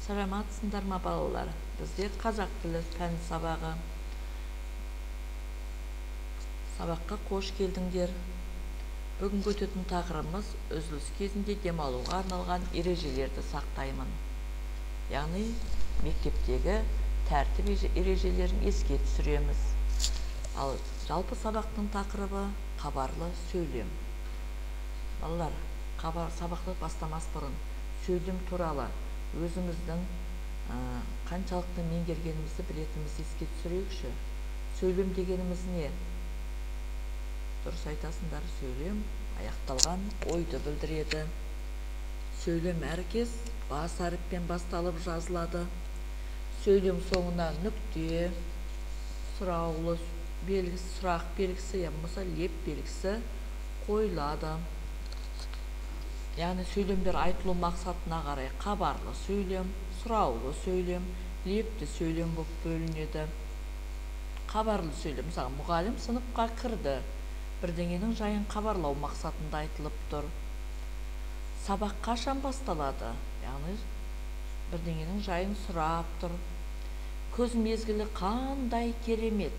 Саламатсыңдар ма балалар? Бізде қазақ тілі пән сабағы. Сабаққа қош келдіңдер. Бүгін өтетін тақырыбымыз үзіліс кезінде демалуға арналған ережелерді сақтаймын. Яғни мектептегі тәртіп ережелерін еске түсіреміз. Ал жалпы сабақтың тақырыбы хабарлы сөйлем. Балалар, сабақты бастамас бұрын сөйлем туралы өзіміздің қаншалықты меңгергенімізді білетінімізді еске түсірейікші. Сөйлем дегеніміз не? Дұрыс айтасыңдар, сөйлем аяқталған ойды білдіреді. Сөйлем әркез бас әріппен басталып жазылады. Сөйлем соңына нүкте, сұраулы белгісі, сұрақ белгісі, болмаса леп белгісі қойылады. Яғни сөйлемдер айтылу мақсатына қарай хабарлы сөйлем, сұраулы сөйлем, лепті сөйлем болып бөлінеді. Хабарлы сөйлем, мысалы, мұғалім сыныпқа кірді, бірдеңенің жайын хабарлау мақсатында айтылып тұр. Сабақ қашан басталады? Яғни бірдеңенің жайын сұрап тұр. Көз мезгілі қандай керемет,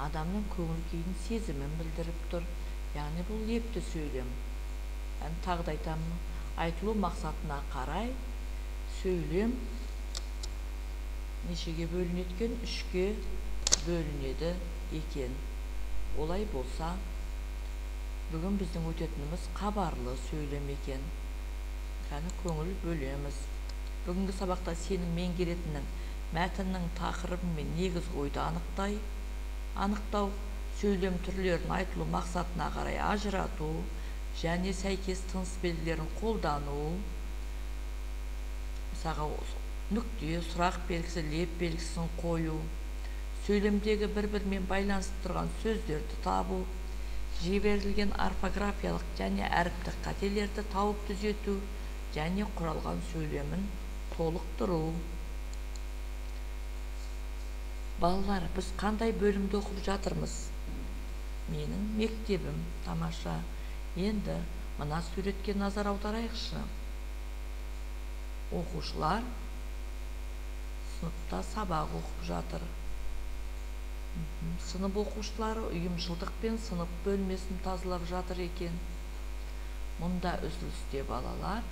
адамның көңіл күйін сезімін білдіріп тұр. Яғни бұл лепті сөйлем. Тағы да айтамын, айтылу мақсатына қарай сөйлем нешеге бөлінеді екен? 3-ке бөлінеді екен. Олай болса, бүгін біздің өтетініміз хабарлы сөйлем екен. Яғни көңіл бөлеміз. Бүгінгі сабақта сенің меңгеретінің мәтіннің тақырыбы мен негізгі ойды анықтау, сөйлем түрлерін айтылу мақсатына қарай ажырату, және сәйкес тыныс белгілерін қолдану, мысалға нүкте, сұрақ белгісі, леп белгісін қою, сөйлемдегі бір-бірімен байланысып тұрған сөздерді табу, жіберілген орфографиялық және әріптік қателерді тауып түзету, және құралған сөйлемін толықтыру. Балалар, біз қандай бөлімді оқып жатырмыз? Менің мектебім. Тамаша. Енді мына суретке назар аударайықшы. Оқушылар сыныпта сабақ оқып жатыр. Сынып оқушылары ұйымшылдықпен сынып бөлмесін тазалап жатыр екен. Мұнда үзілісте балалар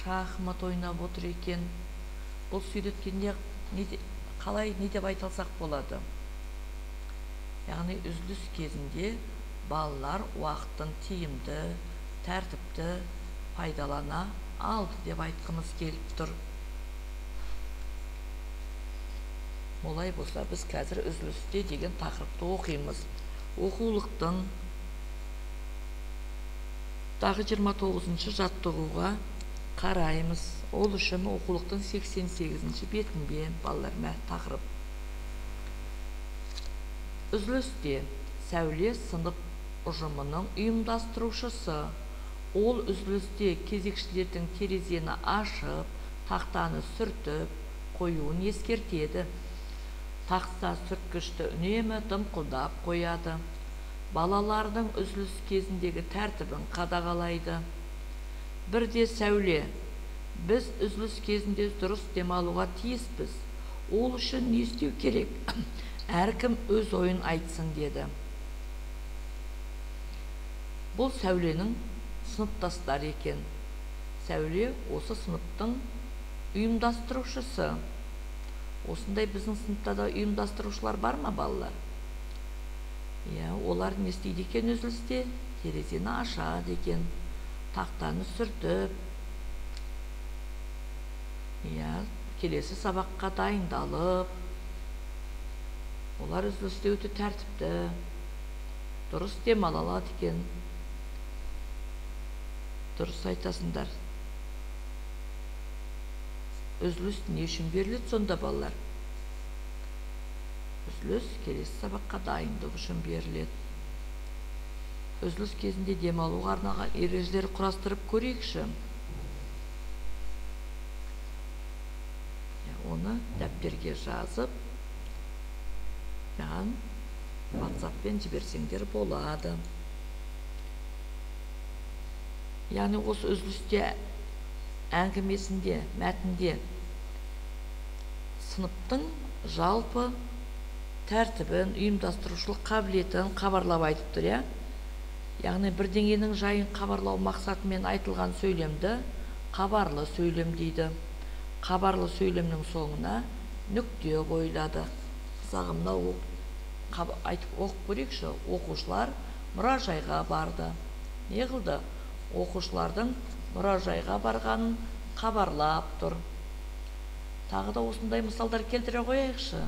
шахмат ойнап отыр екен. Бұл суретке қалай не деп айтылсақ болады? Яғни үзіліс кезінде балалар уақытын тиімді, тәртіпті пайдалана алды деп айтқымыз келіп тұр. Олай болса, біз қазір үзілісте деген тақырыпты оқимыз. Оқулықтың дағы 29-ші жаттығуға қараймыз. Ол үшін оқулықтың 88-ші бетінде балалар тақырып. Үзілісте Сәуле сынып ұжымының ұйымдастырушысы. Ол үзілісте кезекшілердің терезені ашып, тақтаны сүртіп қоюын ескертеді. Тақта сүрткішті үнемі дымқылдап қояды. Балалардың үзіліс кезіндегі тәртібін қадағалайды. Бірде Сәуле, біз үзіліс кезінде дұрыс демалуға тиіспіз. Ол үшін не істеу керек? Әркім өз ойын айтсын деді. Бұл Сәуленің сыныптастары екен. Сәуле осы сыныптың ұйымдастырушысы. Осындай біздің сыныпта да ұйымдастырушылар бар ма, балалар? Олар не істейді екен үзілісте? Терезені ашады екен, тақтаны сүртіп, келесі сабаққа дайындалып. Олар үзілісте өте тәртіпті, дұрыс демала алады екен. Дұрыс айтасыңдар. Үзіліс не үшін беріледі сонда, балалар? Үзіліс келесі сабаққа дайындық үшін беріледі. Үзіліс кезінде демалуға арналған ережелер құрастырып көрейікші. Оны дәптерге жазып, маған WhatsApp-пен жіберсеңдер болады. Яғни осы үзілісте әңгімесінде, мәтінде сыныптың жалпы тәртібін, ұйымдастырушылық қабілетін хабарлап айтып тұр, иә? Яғни бірдеңенің жайын хабарлау мақсатымен айтылған сөйлемді хабарлы сөйлем дейді. Хабарлы сөйлемнің соңына нүкте қойылады. Мысалға мынау айтып оқып көрейікші. Оқушылар мұражайға барды. Не қылды? Оқушылардың мұражайға барғанын хабарлап тұр. Тағы да осындай мысалдар келтіре қояйықшы.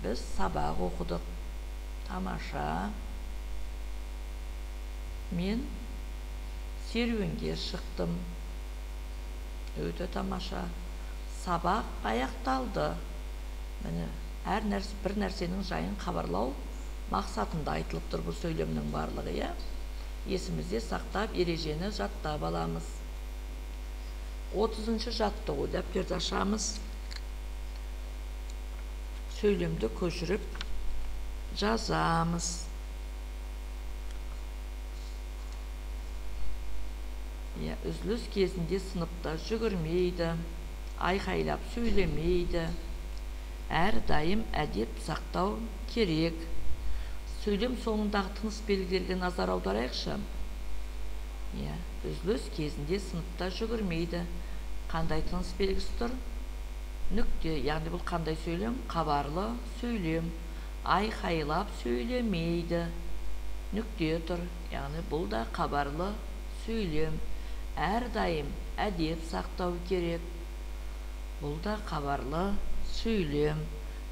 Біз сабақ оқыдық. Тамаша. Мен серуенге шықтым. Өте тамаша. Сабақ аяқталды. Міне, бір нәрсенің жайын хабарлау мақсатында айтылып тұр бұл сөйлемнің барлығы, иә? Есімізде сақтап, ережені жаттап аламыз. 30-шы жаттығу. Дәптерді ашамыз. Сөйлемді көшіріп жазамыз. Үзіліс кезінде сыныпта жүгірмейді, айқайлап сөйлемейді. Әрдайым әдеп сақтау керек. Сөйлем соңындағы тыныс белгілерге назар аударайықшы. Үзіліс кезінде сыныпта жүгірмейді. Қандай тыныс белгісі тұр? Нүкте. Яғни бұл қандай сөйлем? Хабарлы сөйлем. Айқайлап сөйлемейді. Нүкте тұр. Яғни бұл да хабарлы сөйлем. Әрдайым әдеп сақтау керек. Бұл да хабарлы сөйлем.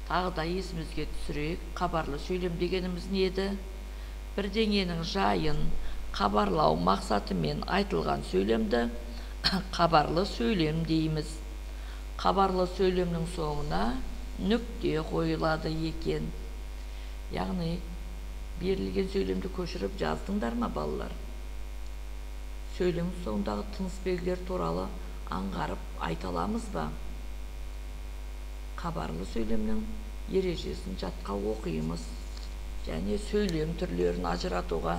Тағы да есімізге түсірейік. Хабарлы сөйлем дегеніміз не еді? Бірдеңенің жайын хабарлау мақсатымен айтылған сөйлемді хабарлы сөйлем дейміз. Хабарлы сөйлемнің соңына нүкте қойылады екен. Яғни берілген сөйлемді көшіріп жаздыңдар ма, балалар? Сөйлем соңындағы тыныс белгілер туралы аңғарып айта аламыз ба? Хабарлы сөйлемнің ережесін жатқа оқимыз. Және сөйлем түрлерін ажыратуға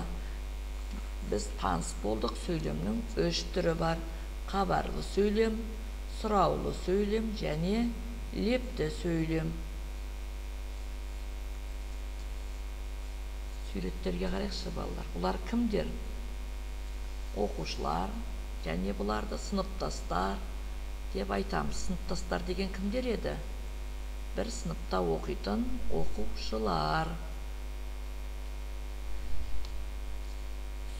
біз таныс болдық. Сөйлемнің 3 түрі бар. Хабарлы сөйлем, сұраулы сөйлем және лепті сөйлем. Суреттерге қарайықшы, балалар. Бұлар кімдер? Оқушылар, және бұларды сыныптастар деп айтамыз. Сыныптастар деген кімдер еді? Бір сыныпта оқитын оқушылар.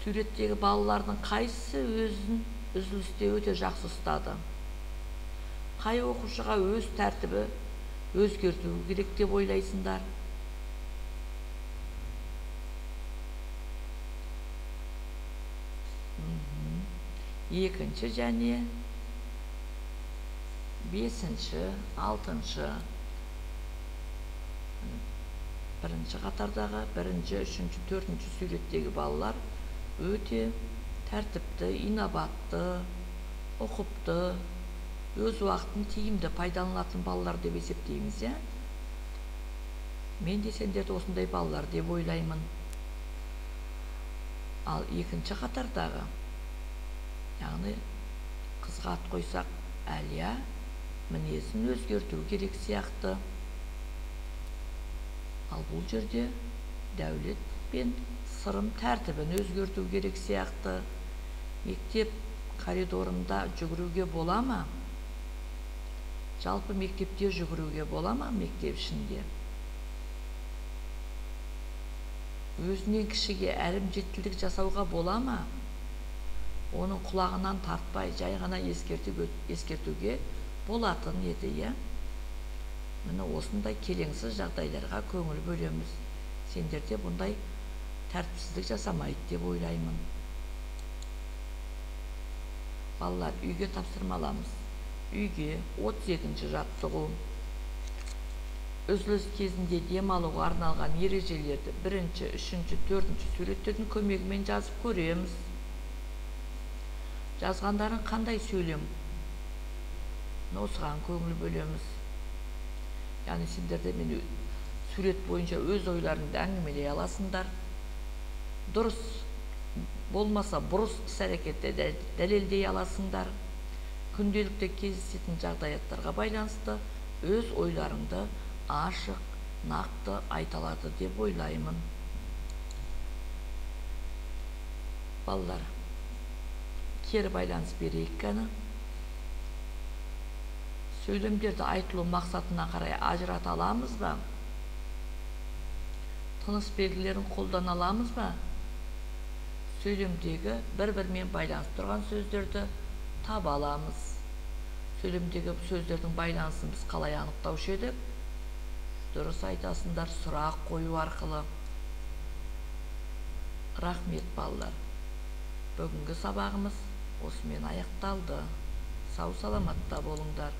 Суреттегі балалардың қайсысы өзін үзілісте өте жақсы ұстады? Қай оқушыға өз тәртібі өзгерту керек деп ойлайсыңдар? Екінші және 5-ші, 6-шы. Бірінші қатардағы 1-ші, 3-ші, 4-ші суреттегі балалар өте тәртіпті, инабатты, ұқыпты, өз уақытын тиімді пайдаланатын балалар деп есептейміз, иә? Мен де сендерді осындай балалар деп ойлаймын. Ал 2-ші қатардағы, яғни қызға ат қойсақ, Әлия мінезін өзгерту керек сияқты. Ал бұл жерде Дәулет пен Сырым тәртібін өзгерту керек сияқты. Мектеп коридорында жүгіруге бола ма? Жалпы мектепте жүгіруге бола ма? Мектеп ішінде. Өзінен кішіге әрімжеттілік жасауға бола ма? Оның құлағынан тартпай, жай ғана ескертуге болатын еді, иә? Міне осындай келеңсіз жағдайларға көңіл бөлеміз. Сендерде бұндай тәртіпсіздік жасамайды деп ойлаймын. Балалар, үйге тапсырмаламыз. Үйге 32-ші жаттығу. Үзіліс кезінде демалуға арналған ережелерді 1-ші, 3-ші, 4-ші суреттердің көмегімен жазып көреміз. Жазғандарын қандай сөйлем? Осыған көңіл бөлеміз. Яғни сендерде мен сурет бойынша өз ойларыңды әңгімелей аласыңдар. Дұрыс болмаса бұрыс іс-әрекетте дәлелдей аласыңдар. күнделікте кездесетін жағдаяттарға байланысты өз ойларыңды ашық, нақты айта алады деп ойлаймын. Балалар, кері байланыс берейік қана. Сөйлемдерді айтылу мақсатына қарай ажырата аламыз ба? Тыныс белгілерін қолдана аламыз ба? Сөйлемдегі бір-бірімен байланысып тұрған сөздерді таба аламыз. Сөйлемдегі сөздердің байланысын біз қалай анықтаушы едік? Дұрыс айтасыңдар, сұрақ қою арқылы. Рахмет балалар. Бүгінгі сабағымыз осымен аяқталды. Сау саламатта болыңдар.